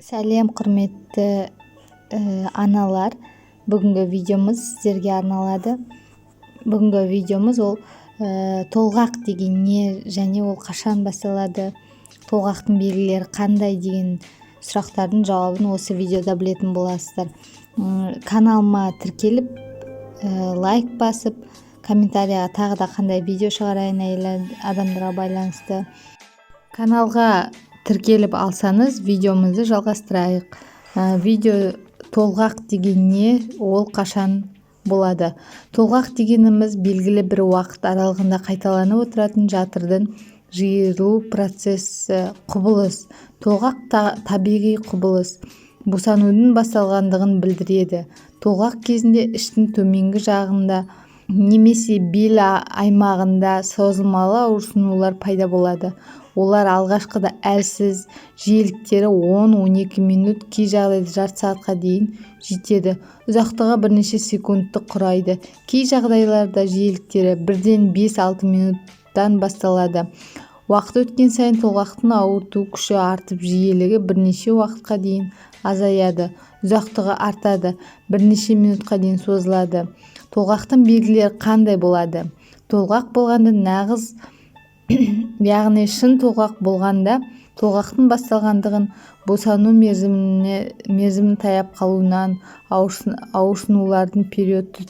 Сәлем құрметті аналар. Бүгінгі видеомыз сіздерге арналады. Бүгінгі видеомыз ол толғақ деген не және ол қашан басталады, толғақтың белгілері қандай деген сұрақтардың жауабын осы видеода білетін боласыздар. Каналыма тіркеліп, лайк басып, комментарияға тағы да қандай видео шығарайын әйел адамдарға байланысты. Каналға тіркеліп алсаңыз, видеомызды жалғастырайық. Видео толғақ деген не, ол қашан болады? Толғақ дегеніміз белгілі бір уақыт аралығында қайталанып отыратын жатырдың жиырылу процесі, құбылыс. Толғақ табиғи құбылыс, босанудың басталғандығын білдіреді. Толғақ кезінде іштің төменгі жағында немесе бел аймағында созылмалы ауырсынулар пайда болады. Олар алғашқыда әлсіз, жиіліктері 10-12 минут, кей жағдайда жарты сағатқа дейін жетеді. Ұзақтығы бірнеше секундты құрайды. Кей жағдайларда жиіліктері 1-5-6 минуттан басталады. Уақыт өткен сайын толғақтың ауырту күші артып, жиілігі бірнеше уақытқа дейін азаяды. Ұзақтығы артады, бірнеше минутқа дейін созылады. Толғақтың белгілері қандай болады? Толғақ болғанда нағыз, яғни шын толғақ болғанда, толғақтың басталғандығын, босану мерзімінің таяп қалуынан, ауырсынулардың периодты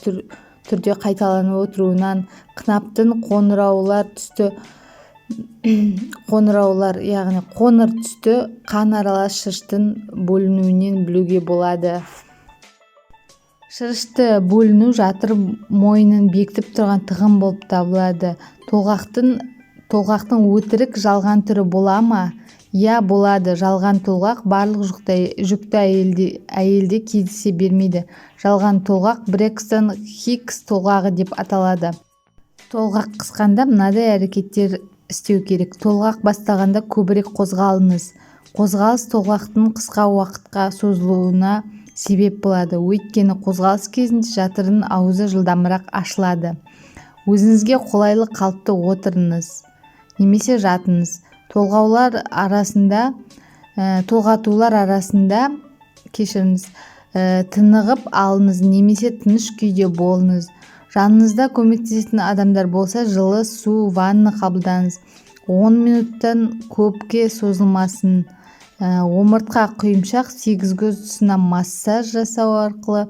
түрде қайталанып отыруынан, қынаптың яғни қоңыр түсті қан аралас шырыштың бөлінуінен білуге болады. Шырышты бөліну жатыр мойнын бекітіп тұрған тығын болып табылады. Толғақтың өтірік, жалған түрі бола ма? Иә, болады. Жалған толғақ барлық жүкті әйелде кездесе бермейді. Жалған толғақ Брекстон Хикс толғағы деп аталады. Толғақ қысқанда мынадай әрекеттер істеу керек. Толғақ бастағанда көбірек қозғалыңыз. Қозғалыс толғақтың қысқа уақытқа созылуына себеп болады. Өйткені қозғалыс кезінде жатырдың аузы жылдамырақ ашылады. Өзіңізге қолайлы қалыпта отырыңыз немесе жатыңыз. Толғатулар арасында тынығып алыңыз немесе тыныш күйде болыңыз. Жаныңызда көмектесетін адамдар болса, жылы су, ванна қабылдаңыз. 10 минуттан көпке созылмасын. Омыртқа құйымшақ 8 көз тұсына массаж жасау арқылы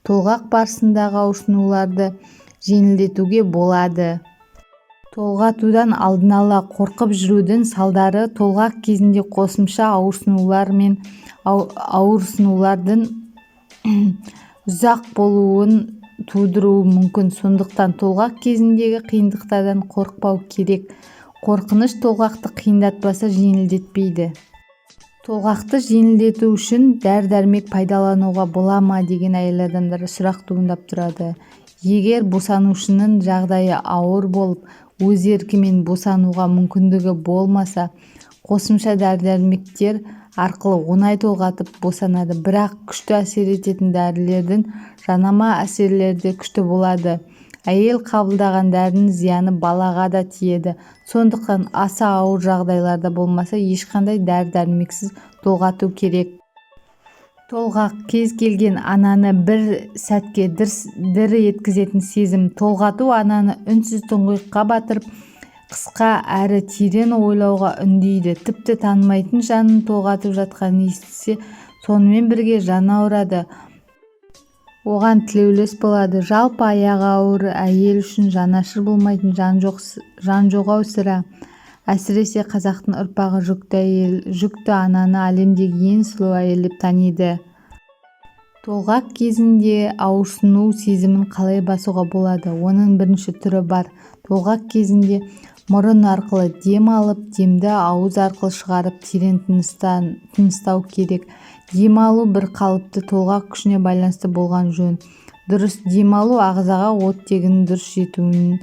толғақ барысындағы ауырсынуларды жеңілдетуге болады. Толғатудан алдын ала қорқып жүрудің салдары толғақ кезінде қосымша ауырсынулар мен ауырсынулардың ұзақ болуын тудыруы мүмкін. Сондықтан толғақ кезіндегі қиындықтардан қорықпау керек. Қорқыныш толғақты қиындатпаса, жеңілдетпейді. Толғақты жеңілдету үшін дәрі-дәрмек пайдалануға бола ма деген әйел адамдар сұрақ туындап тұрады. Егер босанушының жағдайы ауыр болып, өз еркімен босануға мүмкіндігі болмаса, қосымша дәрі-дәрмектер арқылы оңай толғатып босанады. Бірақ күшті әсер ететін дәрілердің жанама әсерлері де күшті болады. Әйел қабылдаған дәрінің зияны балаға да тиеді. Сондықтан аса ауыр жағдайларда болмаса, ешқандай дәрі-дәрмексіз толғату керек. Толғақ кез келген ананы бір сәтке дір еткізетін сезім. Толғату ананы үнсіз тұңғиыққа батырып, қысқа әрі терең ойлауға үндейді. Тіпті танымайтын жанын толғатып жатқанын естісе, сонымен бірге жаны ауырады, оған тілеулес болады. Жалпы аяғы ауыр әйел үшін жанашыр болмайтын жан жоқ-ау сірә. Әсіресе қазақтың ұрпағы жүкті ананы әлемдегі ең сұлу әйел деп таниды. Толғақ кезінде ауырсыну сезімін қалай басуға болады? Оның бірінші түрі бар. Толғақ кезінде мұрын арқылы дем алып, демді ауыз арқылы шығарып, терең тыныстау керек. Дем алу бір қалыпты толғақ күшіне байланысты болған жөн. Дұрыс дем алу ағзаға оттегінің дұрыс жетуін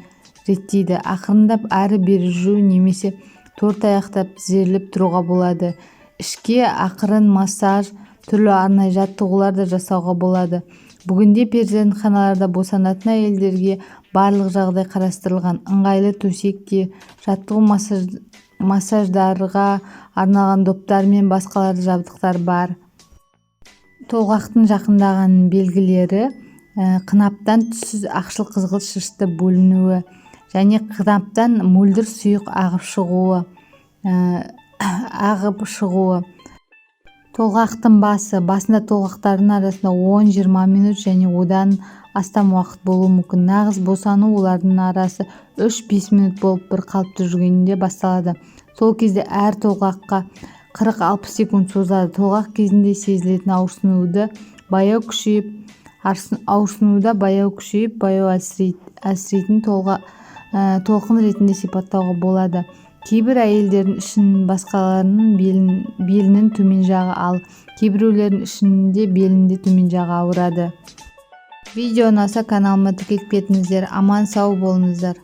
реттейді. Ақырындап әрі-бері жүру немесе тортаяқтап тізерлеп тұруға болады. Ішке ақырын массаж, түрлі арнайы жаттығулар да жасауға болады. Бүгінде перзентханаларда босанатын әйелдерге барлық жағдай қарастырылған. Ыңғайлы төсекте, жаттығу массаждарға арналған доптар мен басқалар жабдықтар бар. толғақтың жақындаған белгілері қынаптан түссіз ақшыл қызғылт шышты бөлінуі және қынаптан мөлдір сұйық ағып шығуы. Толғақтың басында толғақтардың арасында 10-20 минут және одан астам уақыт болуы мүмкін. Нағыз босану олардың арасы 3-5 минут болып бір қалыпты жүргенде басталады. Сол кезде әр толғаққа 40-60 секунд созылады. Толғақ кезінде сезілетін ауырсынуда баяу күшейіп, баяу әлсірейтін толқын ретінде сипаттауға болады. Кейбір әйелдердің ішінің басқаларының белінің төмен жағы, ал кейбіреулердің ішінде белінде төмен жағы ауырады. Видео ұнаса каналыма тіркеліп кетіңіздер. Аман сау болыңыздар.